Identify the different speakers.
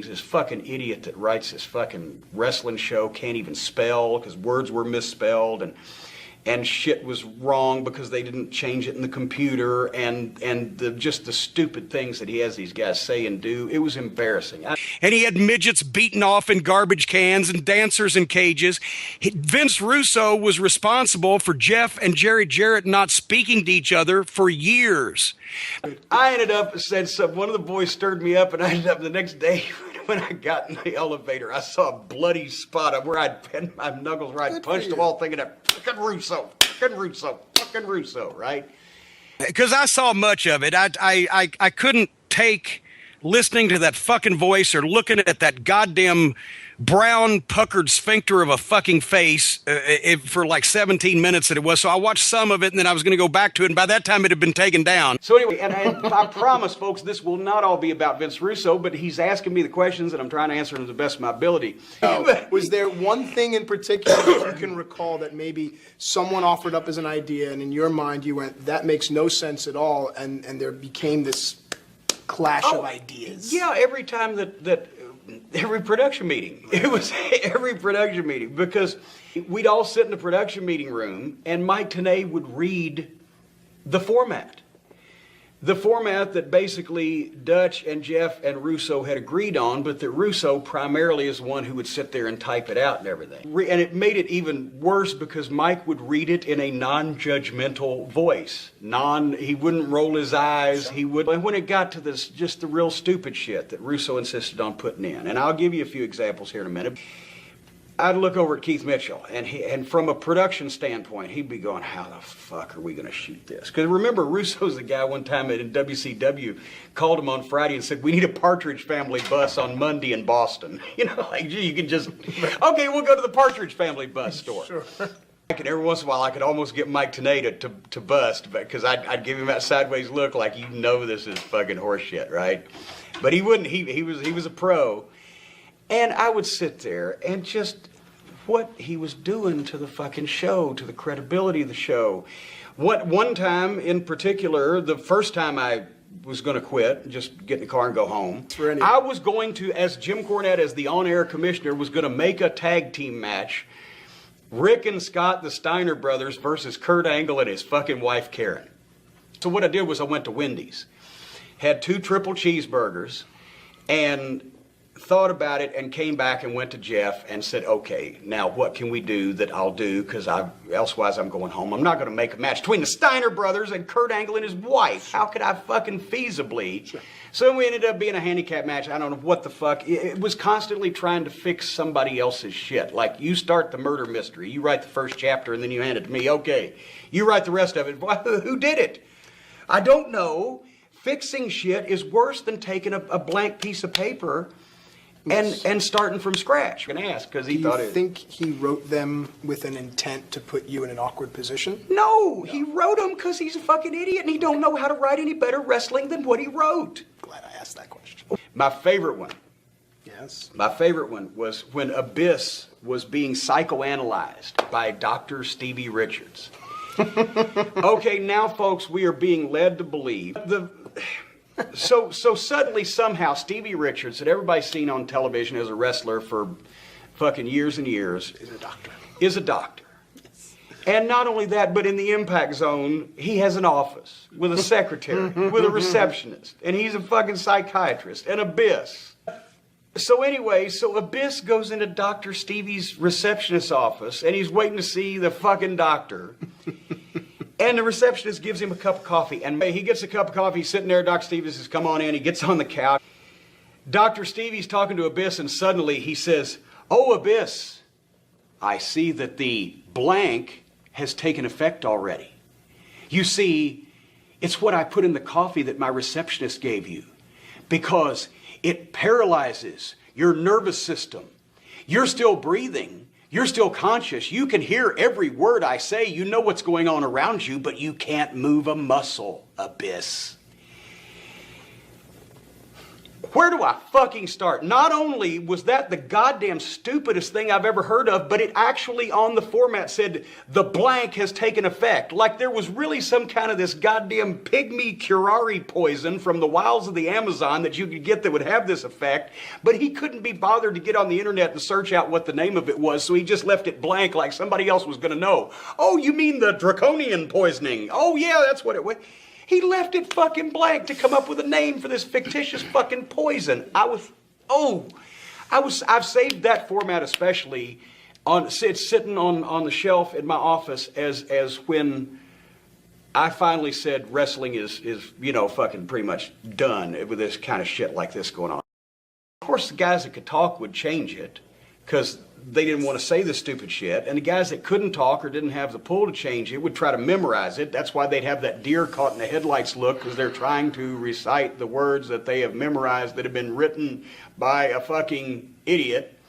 Speaker 1: This fucking idiot that writes this fucking wrestling show can't even spell because words were misspelled and shit was wrong because they didn't change it in the computer and just the stupid things that he has these guys say and do. It was embarrassing. And he had midgets beaten off in garbage cans and dancers in cages. Vince Russo was responsible for Jeff and Jerry Jarrett not speaking to each other for years. I ended up, one of the boys stirred me up, and I ended up the next day when I got in the elevator, I saw a bloody spot where I'd pinned my knuckles where I'd punched the wall thinking of fucking Russo, right? Because I saw much of it. I couldn't take listening to that fucking voice or looking at that goddamn brown puckered sphincter of a fucking face for like 17 minutes that it was. So I watched some of it and then I was going to go back to it. And by that time it had been taken down. So anyway, and I promise folks, this will not all be about Vince Russo, but he's asking me the questions and I'm trying to answer them to the best of my ability.
Speaker 2: Was there one thing in particular that you can recall that maybe someone offered up as an idea and in your mind you went, that makes no sense at all, and there became this clash of ideas?
Speaker 1: Yeah, every time that every production meeting. It was every production meeting because we'd all sit in the production meeting room and Mike Tenay would read the format. The format that basically Dutch and Jeff and Russo had agreed on, but that Russo primarily is the one who would sit there and type it out and everything. And it made it even worse because Mike would read it in a non-judgmental voice. He wouldn't roll his eyes. He would. And when it got to this, just the real stupid shit that Russo insisted on putting in, and I'll give you a few examples here in a minute. I'd look over at Keith Mitchell, and from a production standpoint, he'd be going, how the fuck are we going to shoot this? Because remember, Russo's the guy one time in WCW called him on Friday and said, we need a Partridge Family bus on Monday in Boston. You know, like, you can just, okay, we'll go to the Partridge Family bus store. Sure. And every once in a while, I could almost get Mike Tenay to bust, because I'd give him that sideways look like, you know this is fucking horseshit, right? But he wouldn't. He was a pro. And I would sit there and just what he was doing to the fucking show, to the credibility of the show. One time in particular, the first time I was going to quit, just get in the car and go home, I was going to, as Jim Cornette, as the on-air commissioner, was going to make a tag team match, Rick and Scott, the Steiner brothers, versus Kurt Angle and his fucking wife, Karen. So what I did was I went to Wendy's, had 2 triple cheeseburgers, and thought about it and came back and went to Jeff and said, okay, now what can we do that I'll do, because elsewise I'm going home. I'm not going to make a match between the Steiner brothers and Kurt Angle and his wife. How could I fucking feasibly? Sure. So we ended up being a handicap match. I don't know what the fuck. It was constantly trying to fix somebody else's shit. Like, you start the murder mystery. You write the first chapter and then you hand it to me. Okay, you write the rest of it. Who did it? I don't know. Fixing shit is worse than taking a blank piece of paper and starting from scratch. I'm gonna ask because he thought it.
Speaker 2: Do you think he wrote them with an intent to put you in an awkward position?
Speaker 1: No, he wrote them because he's a fucking idiot and he don't know how to write any better wrestling than what he wrote.
Speaker 2: Glad I asked that question.
Speaker 1: My favorite one.
Speaker 2: Yes. My
Speaker 1: favorite one was when Abyss was being psychoanalyzed by Dr. Stevie Richards. Okay, now folks, we are being led to believe So suddenly, somehow, Stevie Richards, that everybody's seen on television as a wrestler for fucking years and years, is a doctor. Yes. And not only that, but in the Impact Zone, he has an office with a secretary, with a receptionist, and he's a fucking psychiatrist, and Abyss. So anyway, Abyss goes into Dr. Stevie's receptionist's office, and he's waiting to see the fucking doctor. And the receptionist gives him a cup of coffee. And he gets a cup of coffee, he's sitting there, Dr. Stevie says, come on in. He gets on the couch. Dr. Stevie's talking to Abyss, and suddenly he says, oh, Abyss, I see that the blank has taken effect already. You see, it's what I put in the coffee that my receptionist gave you, because it paralyzes your nervous system. You're still breathing. You're still conscious. You can hear every word I say. You know what's going on around you, but you can't move a muscle, Abyss. Where do I fucking start? Not only was that the goddamn stupidest thing I've ever heard of, but it actually on the format said the blank has taken effect. Like there was really some kind of this goddamn pygmy curare poison from the wilds of the Amazon that you could get that would have this effect, but he couldn't be bothered to get on the internet and search out what the name of it was, so he just left it blank like somebody else was going to know. Oh, you mean the draconian poisoning? Oh yeah, that's what it was. He left it fucking blank to come up with a name for this fictitious fucking poison. I've saved that format especially it's sitting on the shelf in my office as when I finally said wrestling is fucking pretty much done with this kind of shit like this going on. Of course, the guys that could talk would change it because they didn't want to say the stupid shit. And the guys that couldn't talk or didn't have the pull to change it would try to memorize it. That's why they'd have that deer caught in the headlights look, because they're trying to recite the words that they have memorized that have been written by a fucking idiot.